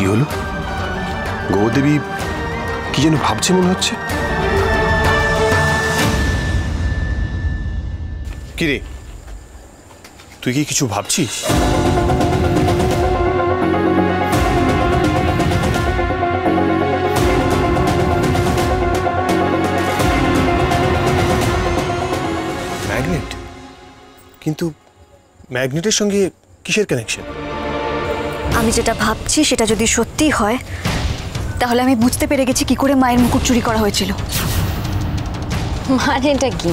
কি হলো? গৌরদেবী কি যেন ভাবছে মনে হচ্ছে। কিরে, তুই কি কিছু ভাবছিস? ম্যাগনেট? কিন্তু ম্যাগনেটের সঙ্গে কিসের কানেকশন? আমি যেটা ভাবছি সেটা যদি সত্যি হয় তাহলে আমি বুঝতে পেরে গেছি কি করে মায়ের মুকুট চুরি করা হয়েছিল। মানে এটা কি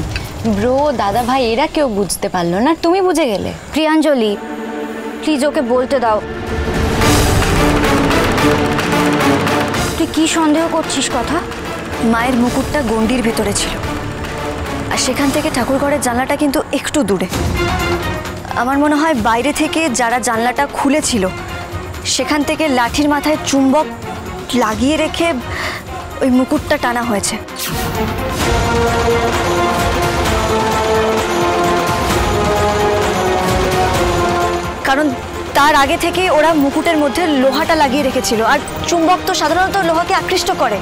ব্রো, দাদা ভাই এরা কেউ বুঝতে পারলো না, তুমি বুঝে গেলে? প্রিয়াঞ্জলি প্লিজ ওকে বলতে দাও। তুই কি সন্দেহ করছিস কথা? মায়ের মুকুটটা গণ্ডির ভেতরে ছিল, আর সেখান থেকে ঠাকুরঘরের জানলাটা কিন্তু একটু দূরে। আমার মনে হয় বাইরে থেকে যারা জানলাটা খুলেছিল সেখান থেকে লাঠির মাথায় চুম্বক লাগিয়ে রেখে ওই মুকুটটা টানা হয়েছে। কারণ তার আগে থেকে ওরা মুকুটের মধ্যে লোহাটা লাগিয়ে রেখেছিল, আর চুম্বক তো সাধারণত লোহাকে আকৃষ্ট করে,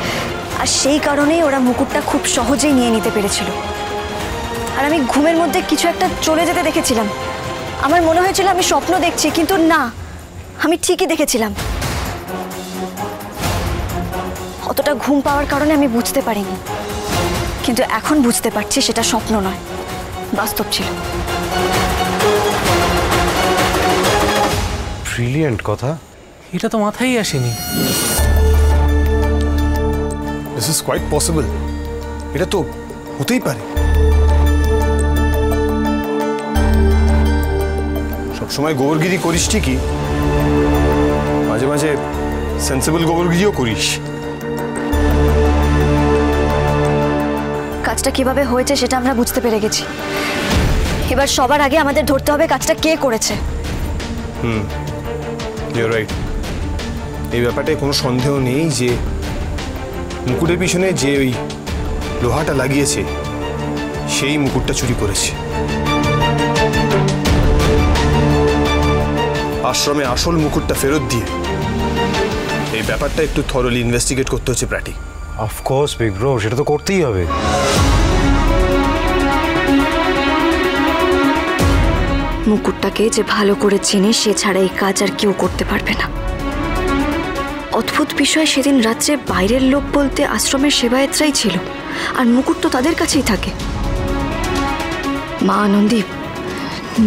আর সেই কারণেই ওরা মুকুটটা খুব সহজেই নিয়ে নিতে পেরেছিল। আর আমি ঘুমের মধ্যে কিছু একটা চলে যেতে দেখেছিলাম। আমার মনে হয়েছিল আমি স্বপ্ন দেখছি, কিন্তু না, আমি ঠিকই দেখেছিলাম। অতটা ঘুম পাওয়ার কারণে আমি বুঝতে পারিনি, কিন্তু এখন বুঝতে পারছি সেটা স্বপ্ন নয়, বাস্তব ছিল। ব্রিলিয়েন্ট কথা, এটা তো মাথায় আসেনি। দিস ইজ কোয়াইট পসিবল, এটা তো হতেই পারে। সবসময় গোবরগিরি করিস ঠিকই, মাঝে মাঝে সেন্সিবল গোবরগিরিও করিস। কাজটা কিভাবে হয়েছে সেটা আমরা বুঝতে পেরে গেছি। এবার সবার আগে আমাদের ধরতে হবে কাজটা কে করেছে। Your right. এই ব্যাপারটায় কোনো সন্দেহ নেই যে মুকুটের পিছনে যে ওই লোহাটা লাগিয়েছে সেই মুকুটটা চুরি করেছে। আশ্রমে আসল মুকুটটা ফেরত দিয়ে এই ব্যাপারটা একটু থরলি ইনভেস্টিগেট করতে হচ্ছে প্র্যাটি। অফকোর্স বিগ ব্রো, সেটা তো করতেই হবে। মুকুটটাকে যে ভালো করে চেনে সে ছাড়া এই কাজ আর কেউ করতে পারবে না। অদ্ভুত বিষয়, সেদিন রাত্রে বাইরের লোক বলতে আশ্রমের সেবায়েতরাই ছিল, আর মুকুট তো তাদের কাছেই থাকে। মা আনন্দী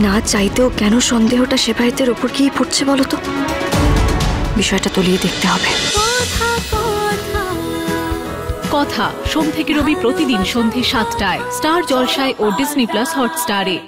না চাইতেও কেন সন্দেহটা সেবায়েতের ওপর গিয়ে পড়ছে বলো তো? বিষয়টা তলিয়ে দেখতে হবে। কথা সোম থেকে রবি প্রতিদিন সন্ধ্যে ৭টায় স্টার জলসায় ও ডিজনি প্লাস হটস্টারে।